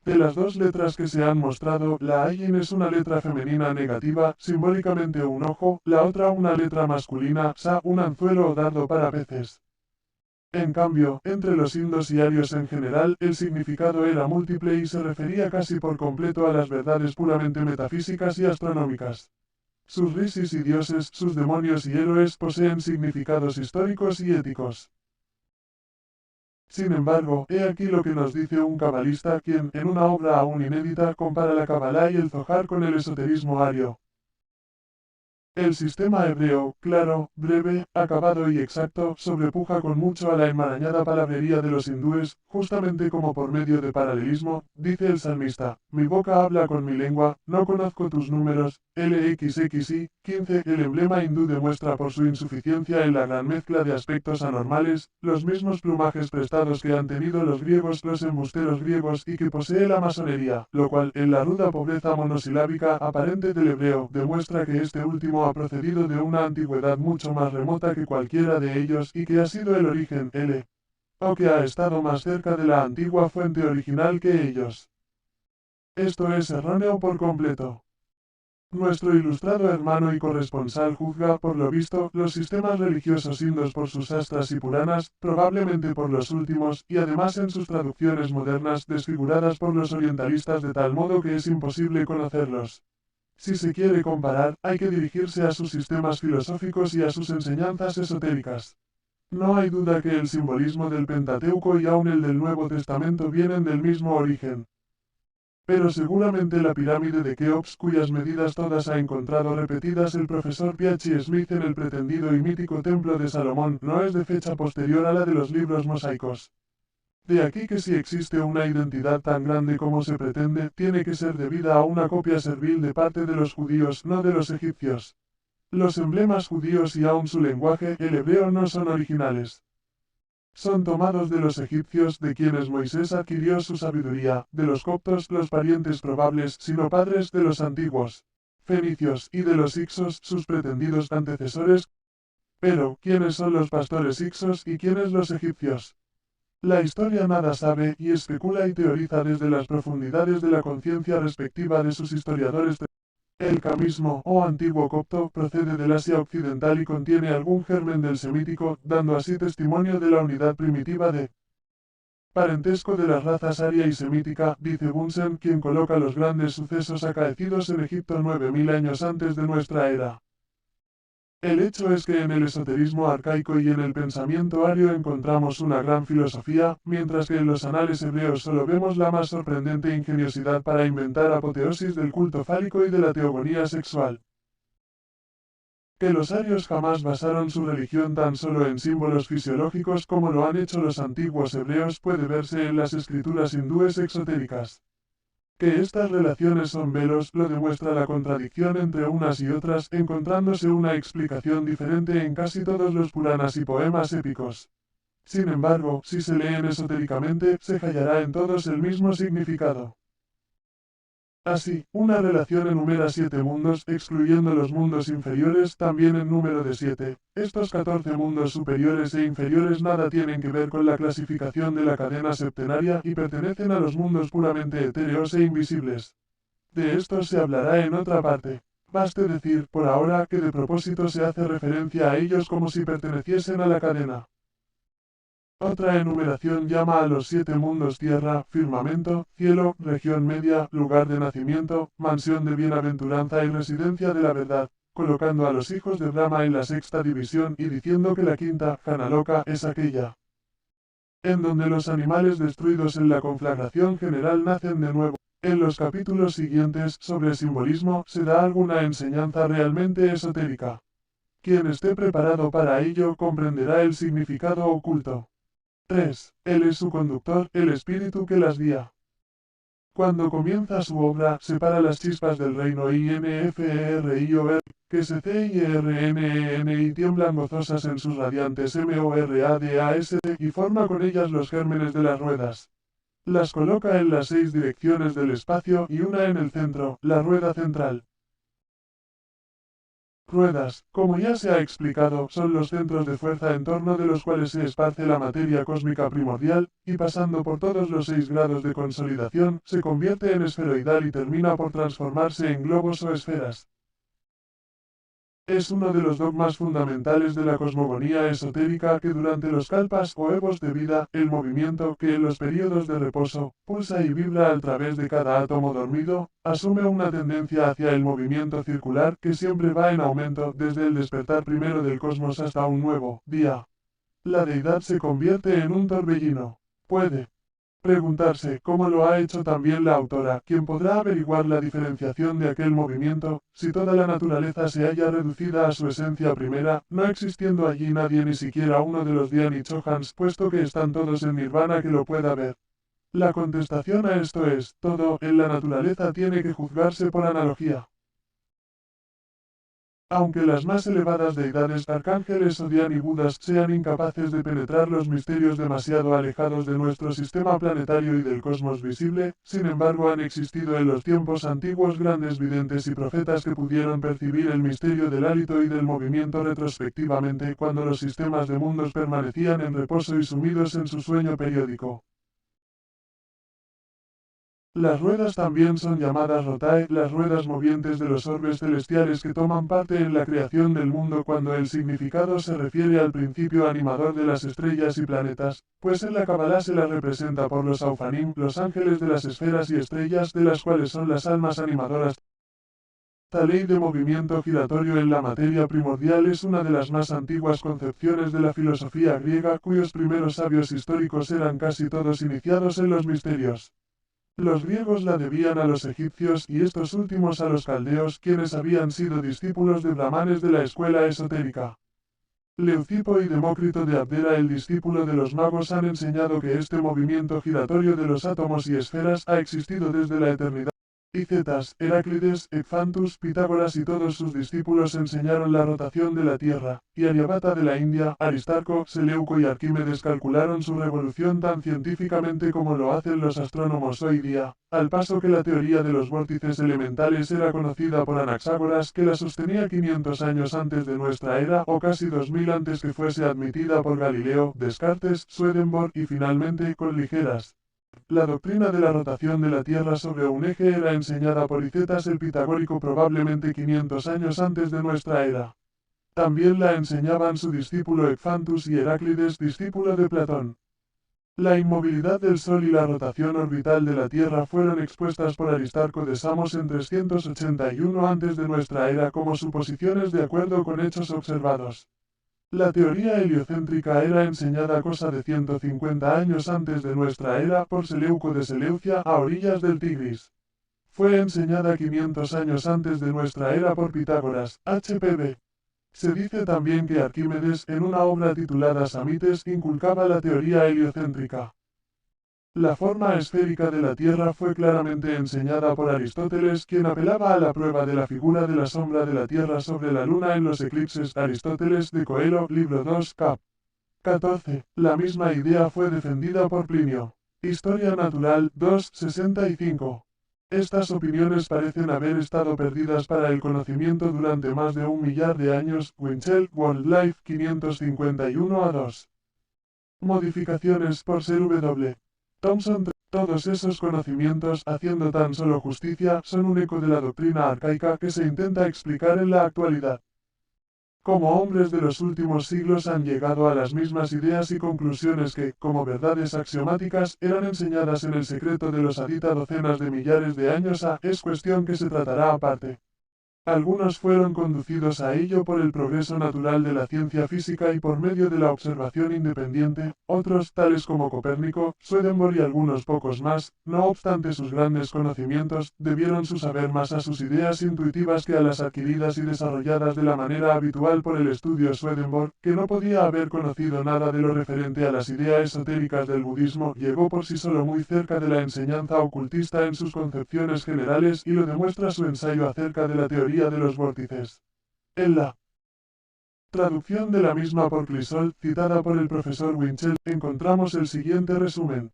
De las dos letras que se han mostrado, la Ayin es una letra femenina negativa, simbólicamente un ojo, la otra una letra masculina, Sa, un anzuelo o dardo para peces. En cambio, entre los indos y arios en general, el significado era múltiple y se refería casi por completo a las verdades puramente metafísicas y astronómicas. Sus rishis y dioses, sus demonios y héroes poseen significados históricos y éticos. Sin embargo, he aquí lo que nos dice un cabalista quien, en una obra aún inédita, compara la Kabbalah y el Zohar con el esoterismo ario. El sistema hebreo, claro, breve, acabado y exacto, sobrepuja con mucho a la enmarañada palabrería de los hindúes, justamente como por medio de paralelismo, dice el salmista, mi boca habla con mi lengua, no conozco tus números, LXXI, 15. El emblema hindú demuestra por su insuficiencia en la gran mezcla de aspectos anormales, los mismos plumajes prestados que han tenido los griegos, los embusteros griegos y que posee la masonería, lo cual, en la ruda pobreza monosilábica aparente del hebreo, demuestra que este último ha procedido de una antigüedad mucho más remota que cualquiera de ellos y que ha sido el origen, o que ha estado más cerca de la antigua fuente original que ellos. Esto es erróneo por completo. Nuestro ilustrado hermano y corresponsal juzga, por lo visto, los sistemas religiosos indos por sus astras y puranas, probablemente por los últimos, y además en sus traducciones modernas desfiguradas por los orientalistas de tal modo que es imposible conocerlos. Si se quiere comparar, hay que dirigirse a sus sistemas filosóficos y a sus enseñanzas esotéricas. No hay duda que el simbolismo del Pentateuco y aun el del Nuevo Testamento vienen del mismo origen. Pero seguramente la pirámide de Keops, cuyas medidas todas ha encontrado repetidas el profesor Piachi Smith en el pretendido y mítico Templo de Salomón, no es de fecha posterior a la de los libros mosaicos. De aquí que si existe una identidad tan grande como se pretende, tiene que ser debida a una copia servil de parte de los judíos, no de los egipcios. Los emblemas judíos y aun su lenguaje, el hebreo, no son originales. Son tomados de los egipcios, de quienes Moisés adquirió su sabiduría, de los coptos, los parientes probables, sino padres de los antiguos fenicios, y de los hicsos, sus pretendidos antecesores. Pero, ¿quiénes son los pastores hicsos y quiénes los egipcios? La historia nada sabe, y especula y teoriza desde las profundidades de la conciencia respectiva de sus historiadores. El camismo, o antiguo copto, procede del Asia occidental y contiene algún germen del semítico, dando así testimonio de la unidad primitiva de parentesco de las razas aria y semítica, dice Bunsen, quien coloca los grandes sucesos acaecidos en Egipto 9000 años antes de nuestra era. El hecho es que en el esoterismo arcaico y en el pensamiento ario encontramos una gran filosofía, mientras que en los anales hebreos solo vemos la más sorprendente ingeniosidad para inventar apoteosis del culto fálico y de la teogonía sexual. Que los arios jamás basaron su religión tan solo en símbolos fisiológicos como lo han hecho los antiguos hebreos puede verse en las escrituras hindúes exotéricas. Que estas relaciones son velos lo demuestra la contradicción entre unas y otras, encontrándose una explicación diferente en casi todos los Puranas y poemas épicos. Sin embargo, si se leen esotéricamente, se hallará en todos el mismo significado. Así, una relación enumera 7 mundos, excluyendo los mundos inferiores, también en número de 7. Estos 14 mundos superiores e inferiores nada tienen que ver con la clasificación de la cadena septenaria y pertenecen a los mundos puramente etéreos e invisibles. De estos se hablará en otra parte. Baste decir, por ahora, que de propósito se hace referencia a ellos como si perteneciesen a la cadena. Otra enumeración llama a los 7 mundos tierra, firmamento, cielo, región media, lugar de nacimiento, mansión de bienaventuranza y residencia de la verdad, colocando a los hijos de Brahma en la sexta división y diciendo que la quinta, Janaloka, es aquella en donde los animales destruidos en la conflagración general nacen de nuevo. En los capítulos siguientes, sobre simbolismo, se da alguna enseñanza realmente esotérica. Quien esté preparado para ello comprenderá el significado oculto. 3. Él es su conductor, el espíritu que las guía. Cuando comienza su obra, separa las chispas del reino INFERIOR, que se CIRNEN y tiemblan gozosas en sus radiantes MORADAS y forma con ellas los gérmenes de las ruedas. Las coloca en las 6 direcciones del espacio y una en el centro, la rueda central. Ruedas, como ya se ha explicado, son los centros de fuerza en torno de los cuales se esparce la materia cósmica primordial, y pasando por todos los 6 grados de consolidación, se convierte en esferoidal y termina por transformarse en globos o esferas. Es uno de los dogmas fundamentales de la cosmogonía esotérica que durante los kalpas o evos de vida, el movimiento que en los periodos de reposo, pulsa y vibra a través de cada átomo dormido, asume una tendencia hacia el movimiento circular que siempre va en aumento desde el despertar primero del cosmos hasta un nuevo día. La deidad se convierte en un torbellino. Puede preguntarse cómo lo ha hecho también la autora, quien podrá averiguar la diferenciación de aquel movimiento, si toda la naturaleza se halla reducida a su esencia primera, no existiendo allí nadie ni siquiera uno de los Dhyan y Chohans, puesto que están todos en nirvana que lo pueda ver. La contestación a esto es, todo en la naturaleza tiene que juzgarse por analogía. Aunque las más elevadas deidades, arcángeles o Dhyan y Budas sean incapaces de penetrar los misterios demasiado alejados de nuestro sistema planetario y del cosmos visible, sin embargo han existido en los tiempos antiguos grandes videntes y profetas que pudieron percibir el misterio del hálito y del movimiento retrospectivamente cuando los sistemas de mundos permanecían en reposo y sumidos en su sueño periódico. Las ruedas también son llamadas rotae, las ruedas movientes de los orbes celestiales que toman parte en la creación del mundo cuando el significado se refiere al principio animador de las estrellas y planetas, pues en la Kabbalah se las representa por los aufanim, los ángeles de las esferas y estrellas de las cuales son las almas animadoras. Esta ley de movimiento giratorio en la materia primordial es una de las más antiguas concepciones de la filosofía griega cuyos primeros sabios históricos eran casi todos iniciados en los misterios. Los griegos la debían a los egipcios y estos últimos a los caldeos, quienes habían sido discípulos de brahmanes de la escuela esotérica. Leucipo y Demócrito de Abdera, el discípulo de los magos, han enseñado que este movimiento giratorio de los átomos y esferas ha existido desde la eternidad. Hicetas, Heráclides, Ecfantus, Pitágoras y todos sus discípulos enseñaron la rotación de la Tierra, y Aryabhata de la India, Aristarco, Seleuco y Arquímedes calcularon su revolución tan científicamente como lo hacen los astrónomos hoy día, al paso que la teoría de los vórtices elementales era conocida por Anaxágoras, que la sostenía 500 años antes de nuestra era o casi 2000 antes que fuese admitida por Galileo, Descartes, Swedenborg y finalmente con Ligeras. La doctrina de la rotación de la Tierra sobre un eje era enseñada por Hicetas el Pitagórico probablemente 500 años antes de nuestra era. También la enseñaban su discípulo Ecfantus y Heráclides, discípulo de Platón. La inmovilidad del Sol y la rotación orbital de la Tierra fueron expuestas por Aristarco de Samos en 381 antes de nuestra era como suposiciones de acuerdo con hechos observados. La teoría heliocéntrica era enseñada cosa de 150 años antes de nuestra era por Seleuco de Seleucia a orillas del Tigris. Fue enseñada 500 años antes de nuestra era por Pitágoras, HPB. Se dice también que Arquímedes, en una obra titulada Samites, inculcaba la teoría heliocéntrica. La forma esférica de la Tierra fue claramente enseñada por Aristóteles, quien apelaba a la prueba de la figura de la sombra de la Tierra sobre la Luna en los eclipses. Aristóteles de Coelho, libro 2, cap. 14. La misma idea fue defendida por Plinio. Historia Natural, 2:65. Estas opiniones parecen haber estado perdidas para el conocimiento durante más de 1.000.000 de años. Winchell, World Life, 551-2. Modificaciones por ser W. Thomson. Todos esos conocimientos, haciendo tan solo justicia, son un eco de la doctrina arcaica que se intenta explicar en la actualidad. Como hombres de los últimos siglos han llegado a las mismas ideas y conclusiones que, como verdades axiomáticas, eran enseñadas en el secreto de los Adita docenas de millares de años es cuestión que se tratará aparte. Algunos fueron conducidos a ello por el progreso natural de la ciencia física y por medio de la observación independiente, otros, tales como Copérnico, Swedenborg y algunos pocos más, no obstante sus grandes conocimientos, debieron su saber más a sus ideas intuitivas que a las adquiridas y desarrolladas de la manera habitual por el estudio. Swedenborg, que no podía haber conocido nada de lo referente a las ideas esotéricas del budismo, llegó por sí solo muy cerca de la enseñanza ocultista en sus concepciones generales y lo demuestra su ensayo acerca de la teoría de los vórtices. En la traducción de la misma por Clisol, citada por el profesor Winchell, encontramos el siguiente resumen.